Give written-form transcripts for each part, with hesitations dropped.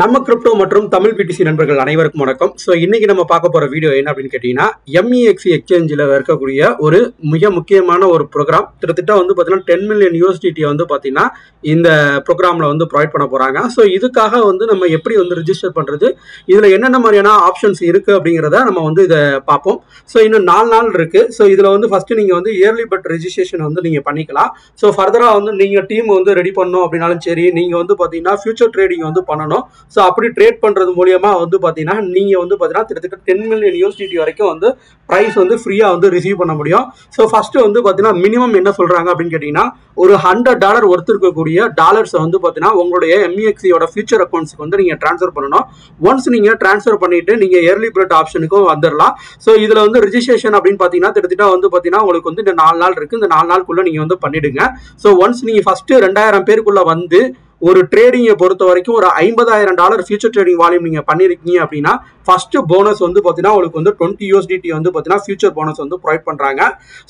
நம்ம கிரிப்டோ மற்றும் தமிழ் பிடிசி நண்பர்கள் அனைவருக்கும் வணக்கம். ஸோ இன்னைக்கு நம்ம பார்க்க போற வீடியோ என்ன அப்படின்னு கேட்டீங்கன்னா, MEXC எக்ஸ்சேஞ்சில் இருக்கக்கூடிய ஒரு மிக முக்கியமான ஒரு ப்ரோக்ராம். கிட்டத்தட்ட வந்து பார்த்தீங்கன்னா 10 மில்லியன் USDT வந்து பார்த்தீங்கன்னா இந்த ப்ரோக்ராமில் வந்து ப்ரொவைட் பண்ண போறாங்க. ஸோ இதுக்காக வந்து நம்ம எப்படி வந்து ரிஜிஸ்டர் பண்றது, இதுல என்னென்ன மாதிரியான ஆப்ஷன்ஸ் இருக்கு அப்படிங்கிறத நம்ம வந்து இதை பார்ப்போம். ஸோ இன்னும் 4 நாள் இருக்கு. ஸோ இதுல வந்து ஃபர்ஸ்ட் நீங்க வந்து இயர்லி பட் ரெஜிஸ்ட்ரேஷன் வந்து நீங்க பண்ணிக்கலாம். ஸோ ஃபர்தரா வந்து நீங்க டீம் வந்து ரெடி பண்ணணும் அப்படின்னாலும் சரி, நீங்க வந்து பார்த்தீங்கன்னா ஃபியூச்சர் ட்ரேடிங் வந்து பண்ணணும். ஸோ அப்படி ட்ரேட் பண்றது மூலியமா வந்து பார்த்தீங்கன்னா நீங்க வந்து பார்த்தீங்கன்னா கிட்டத்தட்ட 10 மில்லியன் USDT வரைக்கும் வந்து ப்ரைஸ் வந்து ஃப்ரீயா வந்து ரிசீவ் பண்ண முடியும். ஸோ ஃபர்ஸ்ட் வந்து பார்த்தீங்கன்னா மினிமம் என்ன சொல்றாங்க அப்படின்னு கேட்டீங்கன்னா, ஒரு $100 ஒர்த் இருக்கக்கூடிய டாலர்ஸ் வந்து பார்த்தீங்கன்னா உங்களுடைய MEXC யோட ஃபியூச்சர் அக்கௌண்ட்ஸ்க்கு வந்து நீங்க ட்ரான்ஸ்ஃபர் பண்ணணும். ஒன்ஸ் நீங்க ட்ரான்ஸ்ஃபர் பண்ணிட்டு நீங்க இயர்லி பிரெட் ஆப்ஷனுக்கும் வந்துடலாம். ஸோ இதுல வந்து ரிஜிஸ்ட்ரேஷன் அப்படின்னு பார்த்தீங்கன்னா கிட்டத்தட்ட வந்து பார்த்தீங்கன்னா உங்களுக்கு வந்து இந்த 4 நாள் இருக்கு. இந்த 4 நாளுக்குள்ள நீங்க வந்து பண்ணிடுங்க. ஸோ ஒன்ஸ் நீங்க ஃபர்ஸ்ட் 2000 பேருக்குள்ள வந்து ஒரு ட்ரேடிங்கை பொறுத்த வரைக்கும் ஒரு $50,000 ஃபியூச்சர் ட்ரேடிங் வால்யூம் நீங்க பண்ணிருக்கீங்க அப்படின்னா ஃபர்ஸ்ட் போனஸ் வந்து பார்த்தீங்கன்னா உங்களுக்கு வந்து 20 USDT வந்து பார்த்தீங்கன்னா ஃபியூச்சர் போனஸ் வந்து ப்ரொவைட் பண்றாங்க.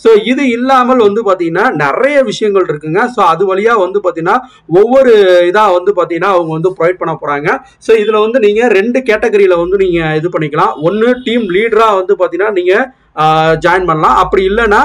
ஸோ இது இல்லாமல் வந்து பார்த்தீங்கன்னா நிறைய விஷயங்கள் இருக்குங்க. ஸோ அது வழியா வந்து பார்த்தீங்கன்னா ஒவ்வொரு இதா வந்து பார்த்தீங்கன்னா அவங்க வந்து ப்ரொவைட் பண்ண போறாங்க. ஸோ இதுல வந்து நீங்க 2 கேட்டகரியில வந்து நீங்க இது பண்ணிக்கலாம். ஒன்னு டீம் லீடரா வந்து பார்த்தீங்கன்னா நீங்க ஜாயின் பண்ணலாம். அப்படி இல்லைன்னா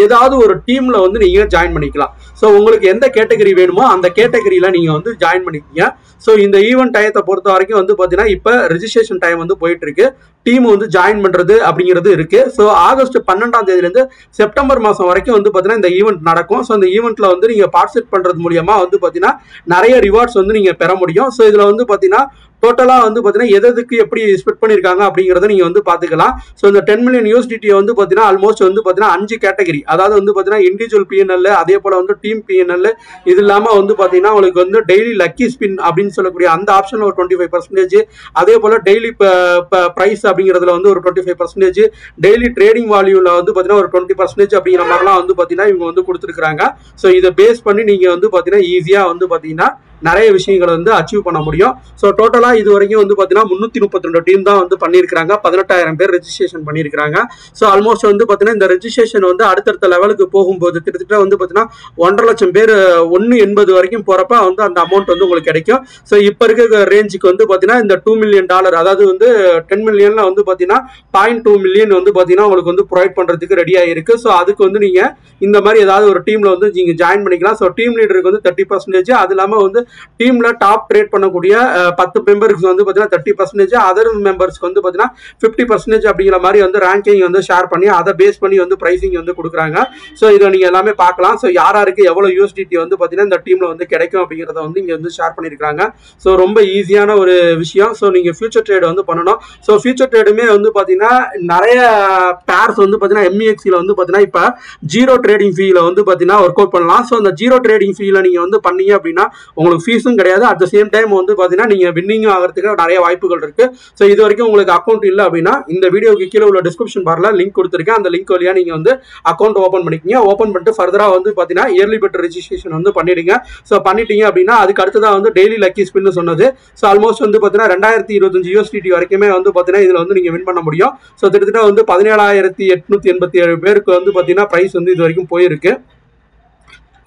ஏதாவது ஒரு டீம்ல வந்து நீங்க ஜாயின் பண்ணிக்கலாம். ஸோ உங்களுக்கு எந்த கேட்டகரி வேணுமோ அந்த கேட்டகரியில நீங்க வந்து ஜாயின் பண்ணிக்கீங்க. ஸோ இந்த ஈவென்ட் டயத்தை பொறுத்த வரைக்கும் வந்து பார்த்தீங்கன்னா இப்போ ரெஜிஸ்ட்ரேஷன் டைம் வந்து போயிட்டு இருக்கு. டீம் வந்து ஜாயின் பண்றது அப்படிங்கிறது இருக்கு. ஸோ ஆகஸ்ட் 12ஆம் தேதியிலேருந்து செப்டம்பர் மாதம் வரைக்கும் வந்து பார்த்தீங்கன்னா இந்த ஈவெண்ட் நடக்கும். ஸோ இந்த ஈவெண்ட்ல வந்து நீங்க பார்ட்டிசிபேட் பண்றது மூலியமா வந்து பார்த்தீங்கன்னா நிறைய ரிவார்ட்ஸ் வந்து நீங்க பெற முடியும். ஸோ இதுல வந்து பார்த்தீங்கன்னா டோட்டலா வந்து பார்த்தீங்கன்னா எதுக்கு எப்படி ஸ்பெட் பண்ணிருக்காங்க அப்படிங்கறத நீங்க வந்து பாத்துக்கலாம். ஸோ இந்த 10 மில்லியன் USDT வந்து பார்த்தீங்கன்னா ஆல்மோஸ்ட் வந்து பார்த்தீங்கன்னா 5 கேட்டகரி, அதாவது வந்து பார்த்தீங்கன்னா இண்டிவிஜுவல் PNL, அதே போல வந்து டீம் PNL, இது இல்லாம வந்து பார்த்தீங்கன்னா உங்களுக்கு வந்து டெய்லி லக்கி ஸ்பின் அப்படின்னு சொல்லக்கூடிய அந்த ஆப்ஷன்ல ஒரு 25%, அதே போல டெய்லி பிரைஸ் அப்படிங்கிறதுல வந்து ஒரு 25%, டெய்லி ட்ரேடிங் வால்யூல வந்து பார்த்தீங்கன்னா ஒரு 20% அப்படிங்கிற மாதிரிலாம் வந்து பார்த்தீங்கன்னா இவங்க வந்து கொடுத்துருக்காங்க. ஸோ இதை பேஸ் பண்ணி நீங்க வந்து பார்த்தீங்கன்னா ஈஸியா வந்து பார்த்தீங்கன்னா நிறைய விஷயங்களை வந்து அச்சீவ் பண்ண முடியும். ஸோ டோட்டலா இது வரைக்கும் வந்து பார்த்தீங்கன்னா 332 டீம் தான் வந்து பண்ணியிருக்காங்க. 18,000 பேர் ரெஜிஸ்ட்ரேஷன் பண்ணியிருக்காங்க. ஸோ ஆல்மோஸ்ட் வந்து பார்த்தீங்கன்னா இந்த ரெஜிஸ்ட்ரேஷன் வந்து அடுத்தடுத்த லெவலுக்கு போகும்போது கிட்டத்தட்ட வந்து பார்த்தீங்கன்னா 1.5 லட்சம் பேர் 1.80 வரைக்கும் போறப்ப வந்து அந்த அமௌண்ட் வந்து உங்களுக்கு கிடைக்கும். ஸோ இப்போ இருக்க ரேஞ்சுக்கு வந்து பார்த்தீங்கன்னா இந்த $2 மில்லியன், அதாவது வந்து 10 மில்லியன்ல வந்து பார்த்தீங்கன்னா 0.2 மில்லியன் வந்து பார்த்தீங்கன்னா உங்களுக்கு வந்து ப்ரொவைட் பண்றதுக்கு ரெடியா இருக்கு. ஸோ அதுக்கு வந்து நீங்க இந்த மாதிரி ஏதாவது ஒரு டீம்ல வந்து நீங்க ஜாயின் பண்ணிக்கலாம். ஸோ டீம் லீடருக்கு வந்து 30%, அது இல்லாம வந்து டீம்ல டாப் ட்ரேட் பண்ணக்கூடிய 10 மெம்பருக்கு வந்து பார்த்தீங்கன்னா 30%, அதர் மெம்பர்ஸ்க்கு வந்து பார்த்தீங்கன்னா 50% அப்படிங்கிற மாதிரி வந்து ரேங்கிங் வந்து ஷேர் பண்ணி அதை பேஸ் பண்ணி வந்து பிரைசிங் வந்து கொடுக்குறாங்க. ஸோ இதை நீங்க எல்லாமே பார்க்கலாம். ஸோ யாருக்கு எவ்வளவு USDT வந்து பார்த்தீங்கன்னா இந்த டீம்ல வந்து கிடைக்கும் அப்படிங்கிறத வந்து இங்க வந்து ஷேர் பண்ணியிருக்காங்க. ஸோ ரொம்ப ஈஸியான ஒரு விஷயம். ஸோ நீங்க ஃபியூச்சர் ட்ரேட் வந்து பண்ணணும். ஸோ ஃபியூச்சர் ட்ரேடுமே வந்து பார்த்தீங்கன்னா நிறைய பேர்ஸ் வந்து பார்த்தீங்கன்னா MEXC ல வந்து பார்த்தீங்கன்னா இப்போ ஜீரோ ட்ரேடிங் ஃபீல வந்து பார்த்தீங்கன்னா ஒர்க் அவுட் பண்ணலாம். ஸோ அந்த ஜீரோ ட்ரேடிங் ஃபீல நீங்க வந்து பண்ணீங்க அப்படின்னா உங்களுக்கு ஃபீஸும் கிடையாது. அட் த சேம் டைம் வந்து பார்த்தீங்கன்னா நீங்க வின்னிங் ஆகிறதுக்கு நிறைய வாய்ப்புகள் இருக்கு. ஸோ இது வரைக்கும் உங்களுக்கு அக்கௌண்ட் இல்லை அப்படின்னா இந்த வீடியோக்கு கீழே உள்ள டிஸ்கிரிப்ஷன் பார்ல லிங்க் கொடுத்துருக்கேன். அந்த லிங்க் வழியா நீங்க வந்து அக்கௌண்ட் ஓப்பன் பண்ணிக்கிங்க. ஓப்பன் பண்ணிட்டு ஃபர்தரா வந்து பார்த்தீங்கன்னா இயர்லி பெட் ரெஜிஸ்ட்ரேஷன் வந்து பண்ணிடுங்க. ஸோ பண்ணிட்டீங்க அப்படின்னா அதுக்கு அடுத்ததா வந்து டெய்லி லக்கி ஸ்பின் சொன்னது. ஸோ ஆல்மோஸ்ட் வந்து பார்த்தீங்கன்னா 2025 USDT வரைக்குமே வந்து பார்த்தீங்கன்னா இதுல வந்து நீங்க வின் பண்ண முடியும். ஸோ கிட்டத்தட்ட வந்து 17,887 பேருக்கு வந்து பார்த்தீங்கன்னா பிரைஸ் வந்து இது வரைக்கும் போயிருக்கு.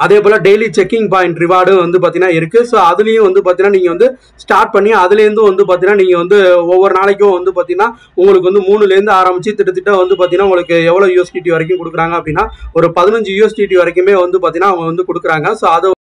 அதே போல டெய்லி செக்கிங் பாயிண்ட் ரிவார்டு வந்து பார்த்தீங்கன்னா இருக்கு. ஸோ அதுலேயும் வந்து பார்த்தீங்கன்னா நீங்க வந்து ஸ்டார்ட் பண்ணி அதுலேருந்து வந்து பார்த்தீங்கன்னா நீங்க வந்து ஒவ்வொரு நாளைக்கும் வந்து பார்த்தீங்கன்னா உங்களுக்கு வந்து 3லேருந்து ஆரம்பிச்சு கிட்டத்தட்ட வந்து பார்த்தீங்கன்னா உங்களுக்கு எவ்வளோ USDT வரைக்கும் கொடுக்குறாங்க அப்படின்னா ஒரு 15 USDT வரைக்குமே வந்து பார்த்தீங்கன்னா அவங்க வந்து கொடுக்குறாங்க. ஸோ அதை